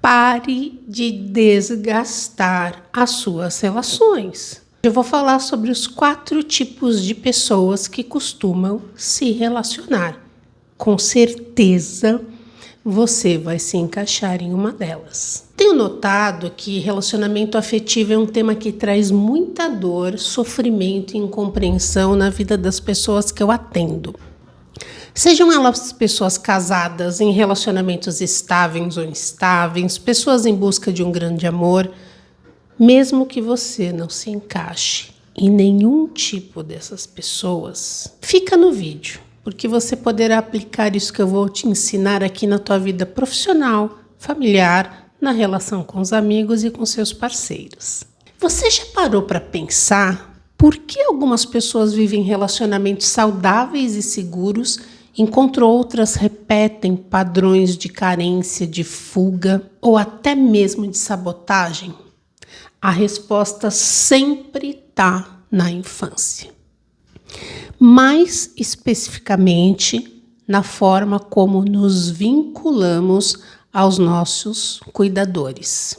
Pare de desgastar as suas relações. Eu vou falar sobre os 4 tipos de pessoas que costumam se relacionar. Com certeza, você vai se encaixar em uma delas. Tenho notado que relacionamento afetivo é um tema que traz muita dor, sofrimento e incompreensão na vida das pessoas que eu atendo. Sejam elas pessoas casadas, em relacionamentos estáveis ou instáveis, pessoas em busca de um grande amor, mesmo que você não se encaixe em nenhum tipo dessas pessoas, fica no vídeo, porque você poderá aplicar isso que eu vou te ensinar aqui na tua vida profissional, familiar, na relação com os amigos e com seus parceiros. Você já parou para pensar por que algumas pessoas vivem relacionamentos saudáveis e seguros, enquanto outras repetem padrões de carência, de fuga ou até mesmo de sabotagem? A resposta sempre está na infância. Mais especificamente, na forma como nos vinculamos aos nossos cuidadores.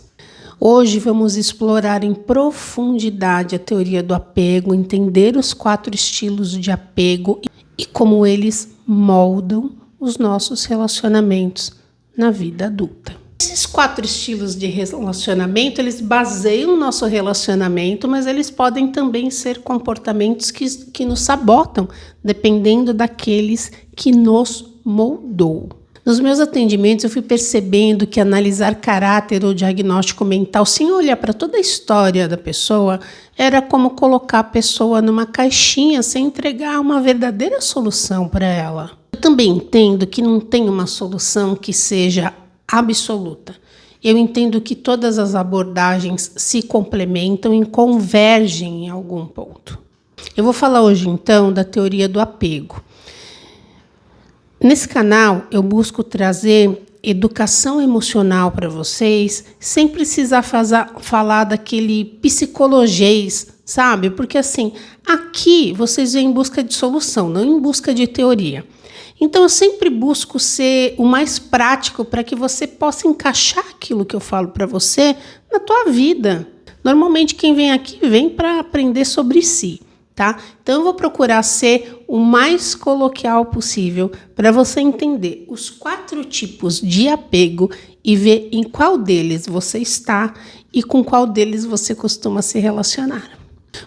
Hoje vamos explorar em profundidade a teoria do apego, entender os 4 estilos de apego e como eles moldam os nossos relacionamentos na vida adulta. Esses 4 estilos de relacionamento, eles baseiam o nosso relacionamento, mas eles podem também ser comportamentos que nos sabotam, dependendo daqueles que nos moldou. Nos meus atendimentos, eu fui percebendo que analisar caráter ou diagnóstico mental, sem olhar para toda a história da pessoa, era como colocar a pessoa numa caixinha sem entregar uma verdadeira solução para ela. Eu também entendo que não tem uma solução que seja absoluta. Eu entendo que todas as abordagens se complementam e convergem em algum ponto. Eu vou falar hoje, então, da teoria do apego. Nesse canal, eu busco trazer educação emocional para vocês, sem precisar falar daquele psicologês, sabe? Porque assim, aqui vocês vêm em busca de solução, não em busca de teoria. Então, eu sempre busco ser o mais prático para que você possa encaixar aquilo que eu falo para você na tua vida. Normalmente, quem vem aqui vem para aprender sobre si. Tá? Então, eu vou procurar ser o mais coloquial possível para você entender os 4 tipos de apego e ver em qual deles você está e com qual deles você costuma se relacionar.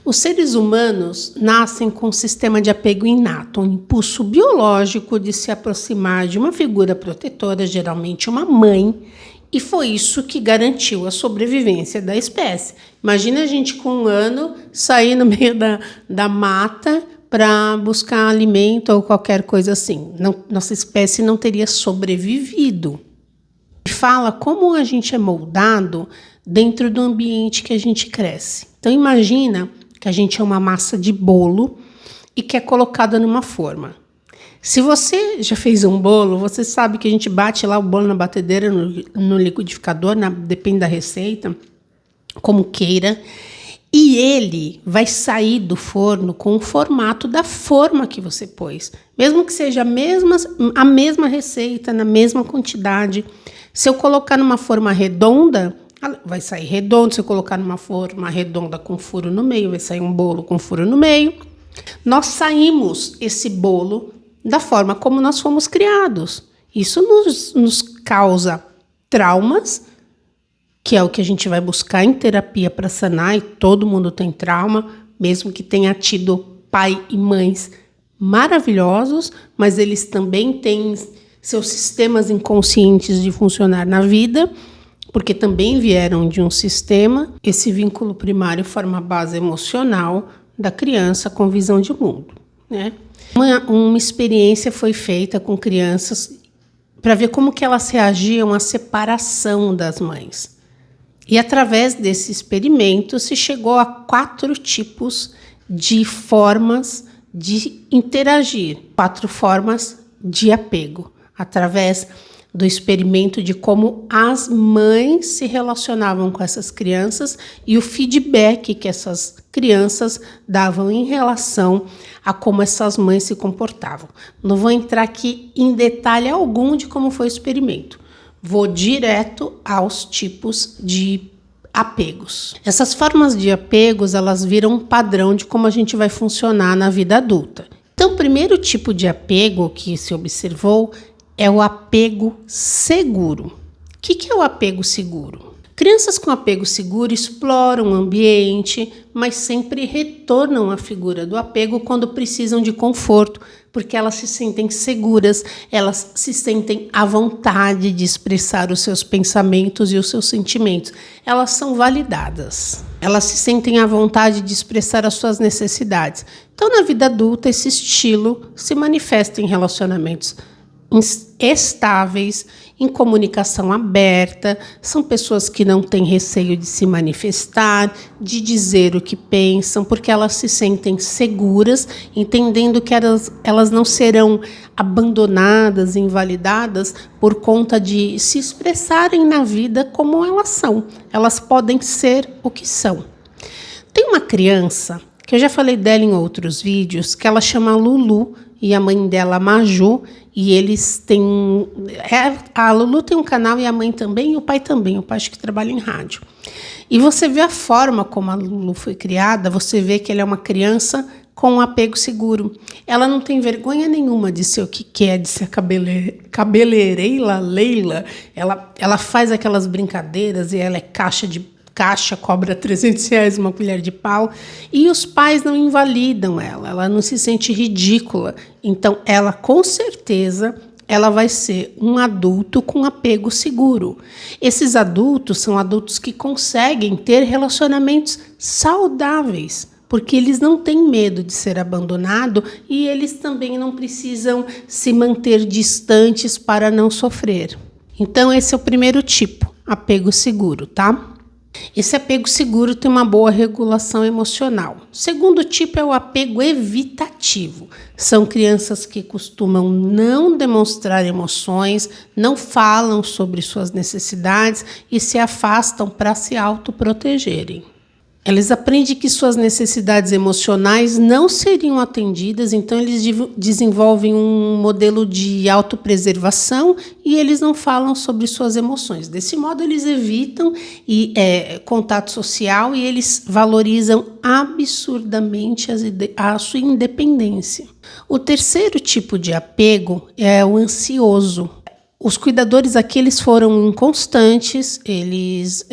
Os seres humanos nascem com um sistema de apego inato, um impulso biológico de se aproximar de uma figura protetora, geralmente uma mãe, e foi isso que garantiu a sobrevivência da espécie. Imagina a gente com 1 ano sair no meio da mata para buscar alimento ou qualquer coisa assim. Não, nossa espécie não teria sobrevivido. Fala como a gente é moldado dentro do ambiente que a gente cresce. Então imagina que a gente é uma massa de bolo e que é colocada numa forma. Se você já fez um bolo, você sabe que a gente bate lá o bolo na batedeira, no liquidificador, depende da receita, como queira, e ele vai sair do forno com o formato da forma que você pôs. Mesmo que seja a mesma receita, na mesma quantidade. Se eu colocar numa forma redonda, vai sair redondo. Se eu colocar numa forma redonda com furo no meio, vai sair um bolo com furo no meio. Nós saímos esse bolo da forma como nós fomos criados. Isso nos causa traumas, que é o que a gente vai buscar em terapia para sanar, e todo mundo tem trauma, mesmo que tenha tido pai e mães maravilhosos, mas eles também têm seus sistemas inconscientes de funcionar na vida, porque também vieram de um sistema. Esse vínculo primário forma a base emocional da criança com visão de mundo, né? Uma experiência foi feita com crianças para ver como que elas reagiam à separação das mães. E através desse experimento se chegou a 4 tipos de formas de interagir, 4 formas de apego, através do experimento de como as mães se relacionavam com essas crianças e o feedback que essas crianças davam em relação a como essas mães se comportavam. Não vou entrar aqui em detalhe algum de como foi o experimento, Vou direto aos tipos de apegos. Essas formas de apegos, elas viram um padrão de como a gente vai funcionar na vida adulta. Então, o primeiro tipo de apego que se observou é o apego seguro. O que é o apego seguro? Crianças com apego seguro exploram o ambiente, mas sempre retornam à figura do apego quando precisam de conforto, porque elas se sentem seguras, elas se sentem à vontade de expressar os seus pensamentos e os seus sentimentos. Elas são validadas. Elas se sentem à vontade de expressar as suas necessidades. Então, na vida adulta, esse estilo se manifesta em relacionamentos estáveis, em comunicação aberta, são pessoas que não têm receio de se manifestar, de dizer o que pensam, porque elas se sentem seguras, entendendo que elas não serão abandonadas, invalidadas, por conta de se expressarem na vida como elas são. Elas podem ser o que são. Tem uma criança, que eu já falei dela em outros vídeos, que ela chama Lulu, e a mãe dela, Maju, e eles têm... a Lulu tem um canal e a mãe também, e o pai também. O pai acho que trabalha em rádio. E você vê a forma como a Lulu foi criada, você vê que ela é uma criança com um apego seguro. Ela não tem vergonha nenhuma de ser o que quer, de ser cabeleireira Leila. Ela faz aquelas brincadeiras e ela é caixa, cobra R$300 uma colher de pau, e os pais não invalidam ela não se sente ridícula. Então, ela, com certeza, ela vai ser um adulto com apego seguro. Esses adultos são adultos que conseguem ter relacionamentos saudáveis, porque eles não têm medo de ser abandonado e eles também não precisam se manter distantes para não sofrer. Então, esse é o primeiro tipo, apego seguro, tá? Esse apego seguro tem uma boa regulação emocional. O segundo tipo é o apego evitativo. São crianças que costumam não demonstrar emoções, não falam sobre suas necessidades e se afastam para se autoprotegerem. Eles aprendem que suas necessidades emocionais não seriam atendidas, então eles desenvolvem um modelo de autopreservação e eles não falam sobre suas emoções. Desse modo, eles evitam contato social e eles valorizam absurdamente a sua independência. O terceiro tipo de apego é o ansioso. Os cuidadores aqui eles foram inconstantes, eles...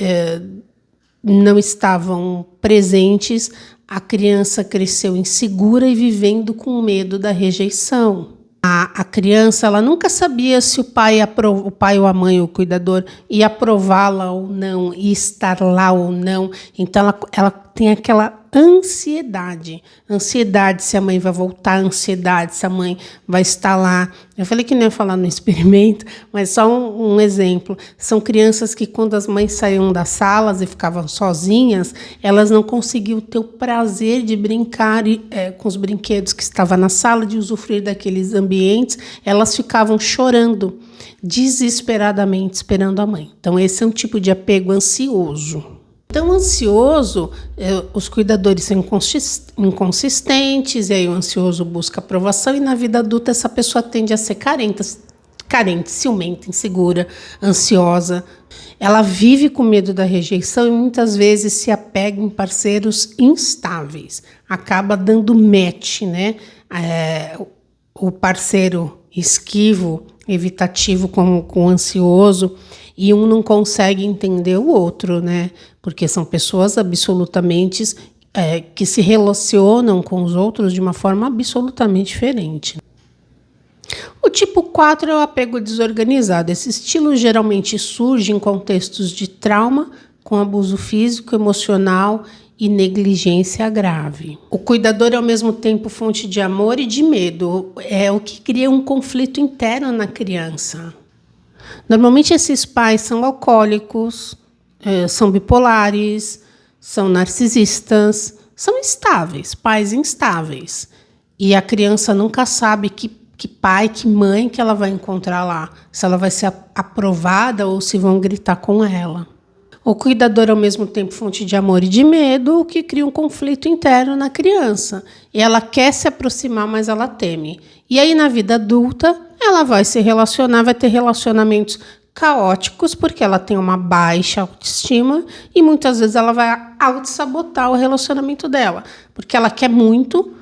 não estavam presentes, a criança cresceu insegura e vivendo com medo da rejeição. A criança ela nunca sabia se o pai ou a mãe, o cuidador, ia aprová-la ou não, ia estar lá ou não. Então ela tem aquela ansiedade se a mãe vai voltar, ansiedade se a mãe vai estar lá. Eu falei que não ia falar no experimento, mas só um exemplo. São crianças que quando as mães saíam das salas e ficavam sozinhas, elas não conseguiam ter o prazer de brincar com os brinquedos que estavam na sala, de usufruir daqueles ambientes, elas ficavam chorando desesperadamente, esperando a mãe. Então esse é um tipo de apego ansioso. Então, ansioso, os cuidadores são inconsistentes, e aí o ansioso busca aprovação, e na vida adulta essa pessoa tende a ser carente, ciumenta, insegura, ansiosa. Ela vive com medo da rejeição e muitas vezes se apega em parceiros instáveis. Acaba dando match, né? O parceiro esquivo, evitativo com o ansioso, e um não consegue entender o outro, né? Porque são pessoas absolutamente que se relacionam com os outros de uma forma absolutamente diferente. O tipo 4 é o apego desorganizado. Esse estilo geralmente surge em contextos de trauma, com abuso físico, emocional e negligência grave. O cuidador é ao mesmo tempo fonte de amor e de medo. É o que cria um conflito interno na criança. Normalmente esses pais são alcoólicos, são bipolares, são narcisistas, são instáveis, pais instáveis. E a criança nunca sabe que pai, que mãe que ela vai encontrar lá, se ela vai ser aprovada ou se vão gritar com ela. O cuidador é ao mesmo tempo fonte de amor e de medo, o que cria um conflito interno na criança. E ela quer se aproximar, mas ela teme. E aí, na vida adulta, ela vai se relacionar, vai ter relacionamentos caóticos, porque ela tem uma baixa autoestima e muitas vezes ela vai auto-sabotar o relacionamento dela, porque ela quer muito,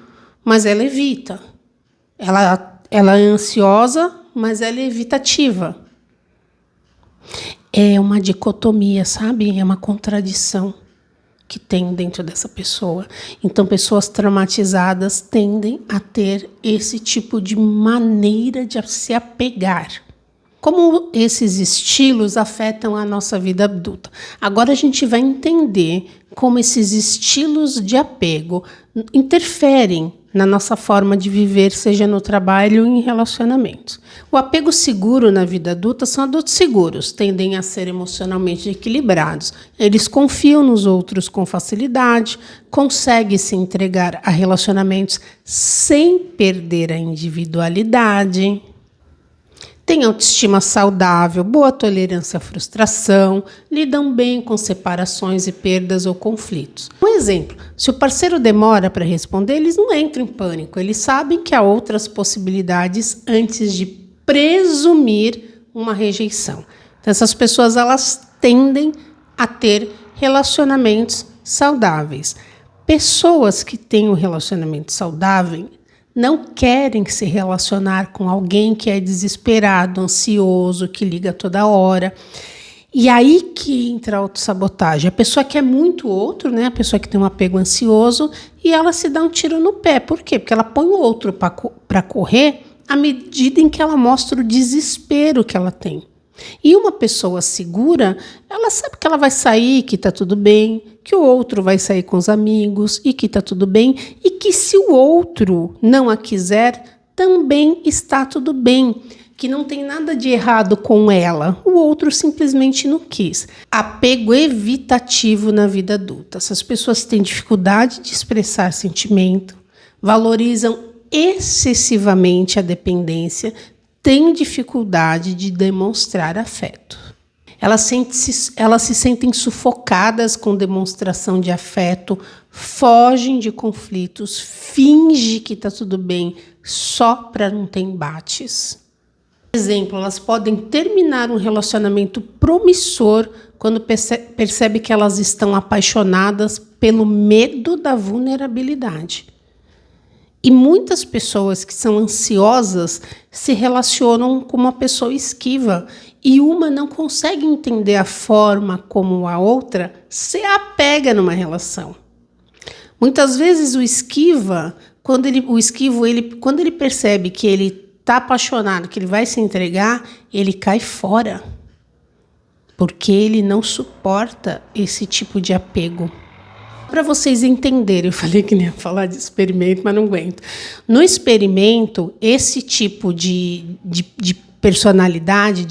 mas ela evita. Ela é ansiosa, mas ela é evitativa. É uma dicotomia, sabe? É uma contradição que tem dentro dessa pessoa. Então, pessoas traumatizadas tendem a ter esse tipo de maneira de se apegar. Como esses estilos afetam a nossa vida adulta? Agora a gente vai entender como esses estilos de apego interferem na nossa forma de viver, seja no trabalho ou em relacionamentos. O apego seguro na vida adulta são adultos seguros, tendem a ser emocionalmente equilibrados. Eles confiam nos outros com facilidade, conseguem se entregar a relacionamentos sem perder a individualidade. Tem autoestima saudável, boa tolerância à frustração, lidam bem com separações e perdas ou conflitos. Um exemplo, se o parceiro demora para responder, eles não entram em pânico, eles sabem que há outras possibilidades antes de presumir uma rejeição. Então, essas pessoas elas tendem a ter relacionamentos saudáveis. Pessoas que têm um relacionamento saudável não querem se relacionar com alguém que é desesperado, ansioso, que liga toda hora. E aí que entra a autossabotagem. A pessoa quer muito outro, né? A pessoa que tem um apego ansioso, e ela se dá um tiro no pé. Por quê? Porque ela põe o outro para correr à medida em que ela mostra o desespero que ela tem. E uma pessoa segura, ela sabe que ela vai sair, que está tudo bem, que o outro vai sair com os amigos e que está tudo bem, e que se o outro não a quiser, também está tudo bem, que não tem nada de errado com ela, o outro simplesmente não quis. Apego evitativo na vida adulta. Essas pessoas têm dificuldade de expressar sentimento, valorizam excessivamente a dependência, têm dificuldade de demonstrar afeto. Elas se sentem sufocadas com demonstração de afeto, fogem de conflitos, fingem que está tudo bem só para não ter embates. Por exemplo, elas podem terminar um relacionamento promissor quando percebe que elas estão apaixonadas pelo medo da vulnerabilidade. E muitas pessoas que são ansiosas se relacionam com uma pessoa esquiva e uma não consegue entender a forma como a outra se apega numa relação. Muitas vezes o esquivo, quando ele percebe que ele está apaixonado, que ele vai se entregar, ele cai fora, porque ele não suporta esse tipo de apego. Para vocês entenderem, eu falei que nem ia falar de experimento, mas não aguento. No experimento, esse tipo de personalidade,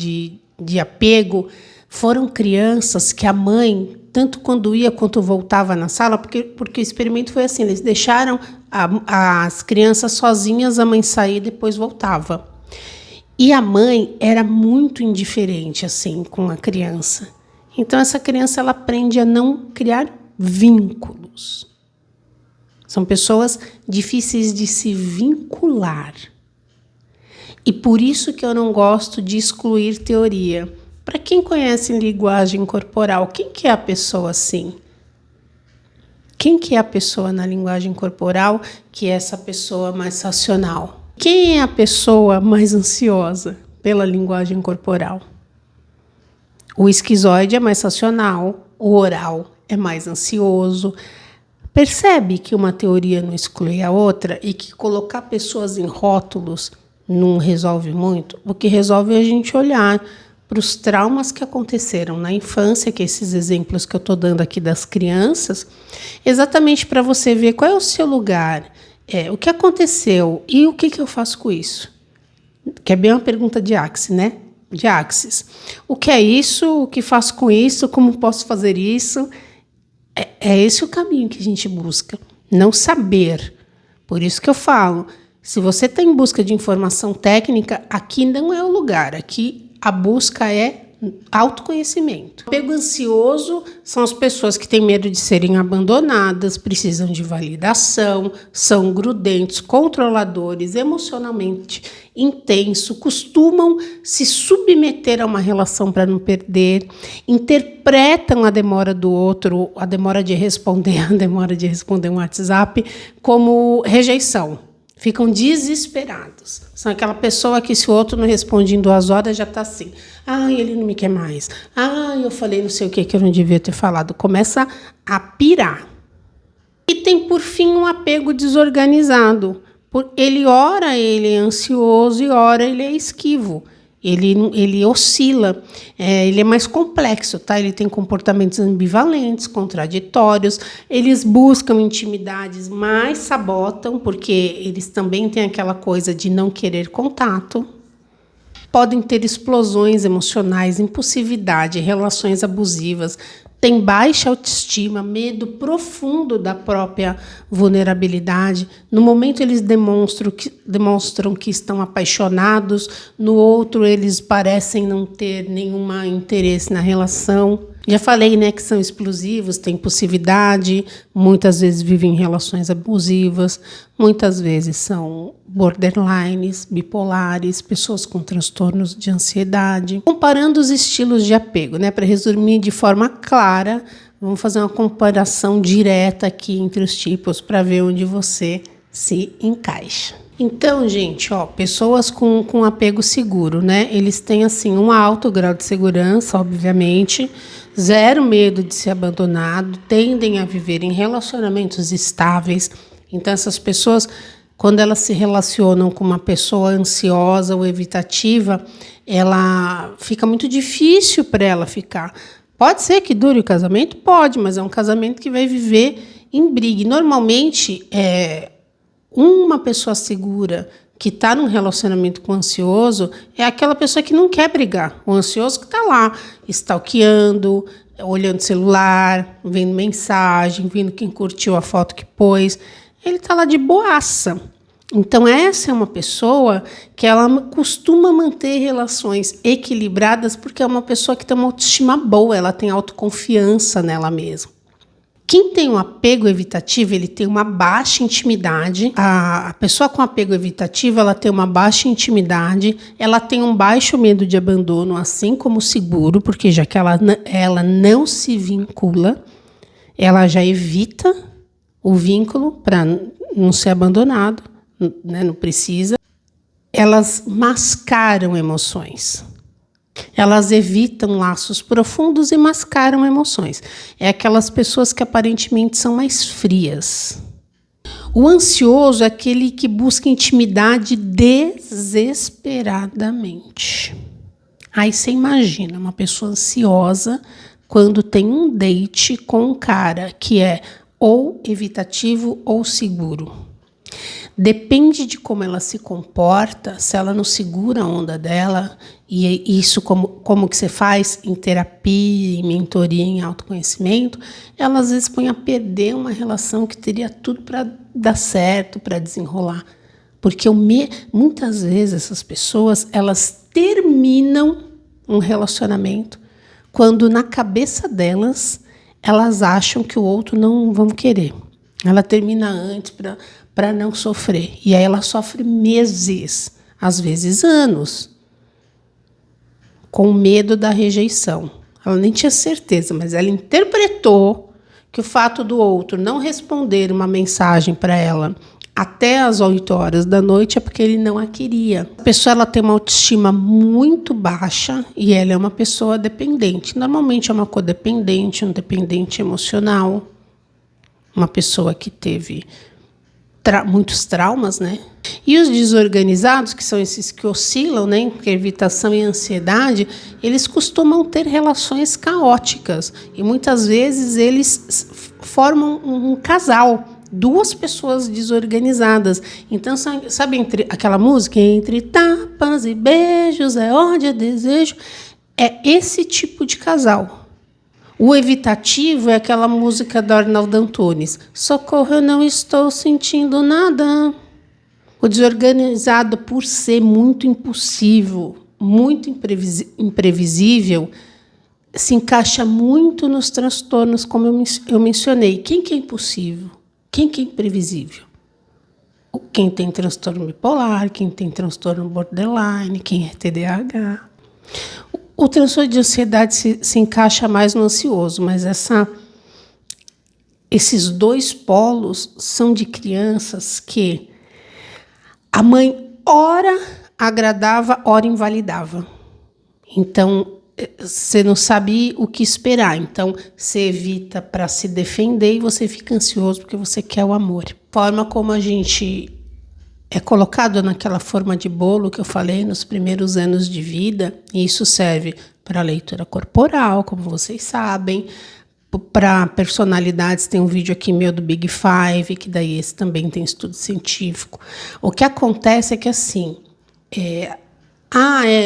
de apego, foram crianças que a mãe, tanto quando ia quanto voltava na sala, porque o experimento foi assim, eles deixaram as crianças sozinhas, a mãe saía e depois voltava. E a mãe era muito indiferente assim com a criança. Então essa criança ela aprende a não criar vínculos. São pessoas difíceis de se vincular. E por isso que eu não gosto de excluir teoria. Para quem conhece linguagem corporal, quem que é a pessoa assim? Quem que é a pessoa na linguagem corporal que é essa pessoa mais racional? Quem é a pessoa mais ansiosa pela linguagem corporal? O esquizoide é mais racional, o oral é mais ansioso. Percebe que uma teoria não exclui a outra e que colocar pessoas em rótulos não resolve muito? O que resolve é a gente olhar para os traumas que aconteceram na infância, que esses exemplos que eu estou dando aqui das crianças, exatamente para você ver qual é o seu lugar, o que aconteceu e o que eu faço com isso. Que é bem uma pergunta de Axis, né? De Axis. O que é isso? O que faço com isso? Como posso fazer isso? É esse o caminho que a gente busca. Não saber. Por isso que eu falo, se você está em busca de informação técnica, aqui não é o lugar. Aqui a busca é Autoconhecimento. Apego ansioso são as pessoas que têm medo de serem abandonadas, precisam de validação, são grudentos, controladores, emocionalmente intenso, costumam se submeter a uma relação para não perder, interpretam a demora do outro, a demora de responder um WhatsApp como rejeição. Ficam desesperados. São aquela pessoa que se o outro não responde em 2 horas já está assim. Ele não me quer mais. Eu falei não sei o que eu não devia ter falado. Começa a pirar. E tem, por fim, um apego desorganizado. Ora ele é ansioso e ora ele é esquivo. Ele oscila, ele é mais complexo, tá? Ele tem comportamentos ambivalentes, contraditórios, eles buscam intimidades, mas sabotam, porque eles também têm aquela coisa de não querer contato. Podem ter explosões emocionais, impulsividade, relações abusivas, têm baixa autoestima, medo profundo da própria vulnerabilidade. No momento eles demonstram que estão apaixonados, no outro eles parecem não ter nenhum interesse na relação. Já falei, né, que são explosivos, têm impulsividade, muitas vezes vivem em relações abusivas, muitas vezes são borderlines, bipolares, pessoas com transtornos de ansiedade. Comparando os estilos de apego, né, para resumir de forma clara, vamos fazer uma comparação direta aqui entre os tipos para ver onde você se encaixa. Então, gente, pessoas com apego seguro, né? Eles têm, assim, um alto grau de segurança, obviamente, zero medo de ser abandonado, tendem a viver em relacionamentos estáveis. Então, essas pessoas, quando elas se relacionam com uma pessoa ansiosa ou evitativa, fica muito difícil para ela ficar. Pode ser que dure o casamento? Pode, mas é um casamento que vai viver em briga. Normalmente, uma pessoa segura que está num relacionamento com o ansioso é aquela pessoa que não quer brigar. O ansioso que está lá, stalkeando, olhando celular, vendo mensagem, vendo quem curtiu a foto que pôs. Ele está lá de boaça. Então, essa é uma pessoa que ela costuma manter relações equilibradas porque é uma pessoa que tem uma autoestima boa, ela tem autoconfiança nela mesma. Quem tem um apego evitativo, ele tem uma baixa intimidade. A pessoa com apego evitativo, ela tem uma baixa intimidade, ela tem um baixo medo de abandono, assim como o seguro, porque já que ela não se vincula, ela já evita o vínculo para não ser abandonado, né? Não precisa. Elas mascaram emoções. Elas evitam laços profundos e mascaram emoções. É aquelas pessoas que aparentemente são mais frias. O ansioso é aquele que busca intimidade desesperadamente. Aí você imagina uma pessoa ansiosa quando tem um date com um cara que é ou evitativo ou seguro. Depende de como ela se comporta, se ela não segura a onda dela, e isso como que você faz em terapia, em mentoria, em autoconhecimento, ela às vezes põe a perder uma relação que teria tudo para dar certo, para desenrolar. Porque muitas vezes essas pessoas, elas terminam um relacionamento quando na cabeça delas, elas acham que o outro não vão querer. Ela termina antes para não sofrer. E aí ela sofre meses, às vezes anos, com medo da rejeição. Ela nem tinha certeza, mas ela interpretou que o fato do outro não responder uma mensagem para ela até às 8 horas da noite é porque ele não a queria. A pessoa ela tem uma autoestima muito baixa e ela é uma pessoa dependente. Normalmente é uma codependente, um dependente emocional, uma pessoa que teve muitos traumas, né? E os desorganizados, que são esses que oscilam, né, entre evitação e ansiedade, eles costumam ter relações caóticas e muitas vezes eles formam um casal, duas pessoas desorganizadas. Então, sabe aquela música Entre tapas e beijos é ódio, é desejo? É esse tipo de casal. O evitativo é aquela música do Arnaldo Antunes. Socorro, eu não estou sentindo nada. O desorganizado, por ser muito impulsivo, muito imprevisível se encaixa muito nos transtornos, como eu mencionei. Quem que é impossível? Quem que é imprevisível? Quem tem transtorno bipolar, quem tem transtorno borderline, quem é TDAH. O transtorno de ansiedade se encaixa mais no ansioso, mas esses dois polos são de crianças que a mãe ora agradava, ora invalidava. Então, você não sabe o que esperar. Então, você evita para se defender e você fica ansioso porque você quer o amor. Forma como a gente é colocado naquela forma de bolo que eu falei nos primeiros anos de vida, e isso serve para a leitura corporal, como vocês sabem, para personalidades. Tem um vídeo aqui meu do Big Five, que daí esse também tem estudo científico. O que acontece é que assim, é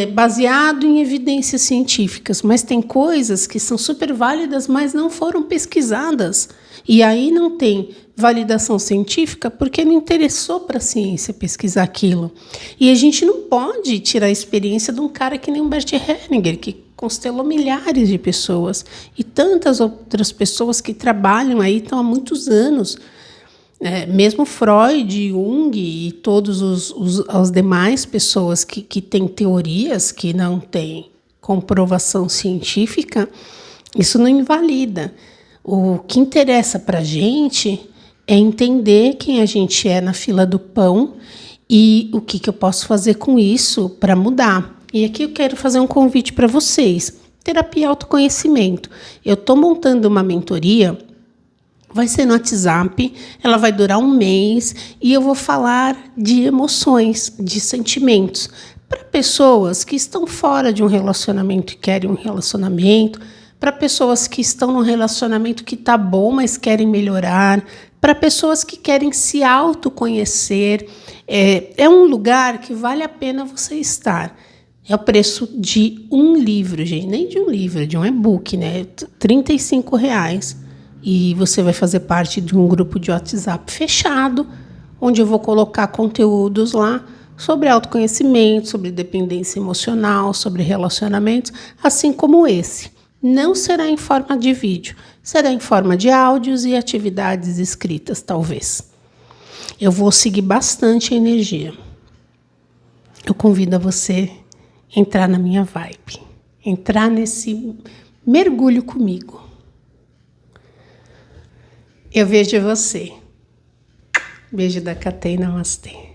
baseado em evidências científicas, mas tem coisas que são super válidas, mas não foram pesquisadas. E aí não tem validação científica porque não interessou para a ciência pesquisar aquilo. E a gente não pode tirar a experiência de um cara que nem o Bert Hellinger, que constelou milhares de pessoas, e tantas outras pessoas que trabalham aí estão há muitos anos. Mesmo Freud, Jung e todos as demais pessoas que têm teorias que não têm comprovação científica, isso não invalida. O que interessa para a gente é entender quem a gente é na fila do pão e o que eu posso fazer com isso para mudar. E aqui eu quero fazer um convite para vocês. Terapia e autoconhecimento. Eu estou montando uma mentoria. Vai ser no WhatsApp, ela vai durar 1 mês e eu vou falar de emoções, de sentimentos, para pessoas que estão fora de um relacionamento e querem um relacionamento, para pessoas que estão num relacionamento que está bom, mas querem melhorar, para pessoas que querem se autoconhecer. É um lugar que vale a pena você estar. É o preço de um livro, gente, nem de um livro, de um e-book, né? R$35. E você vai fazer parte de um grupo de WhatsApp fechado, onde eu vou colocar conteúdos lá sobre autoconhecimento, sobre dependência emocional, sobre relacionamentos, assim como esse. Não será em forma de vídeo, será em forma de áudios e atividades escritas, talvez. Eu vou seguir bastante a energia. Eu convido a você a entrar na minha vibe, entrar nesse mergulho comigo. Eu vejo você. Beijo da Catei, namastê.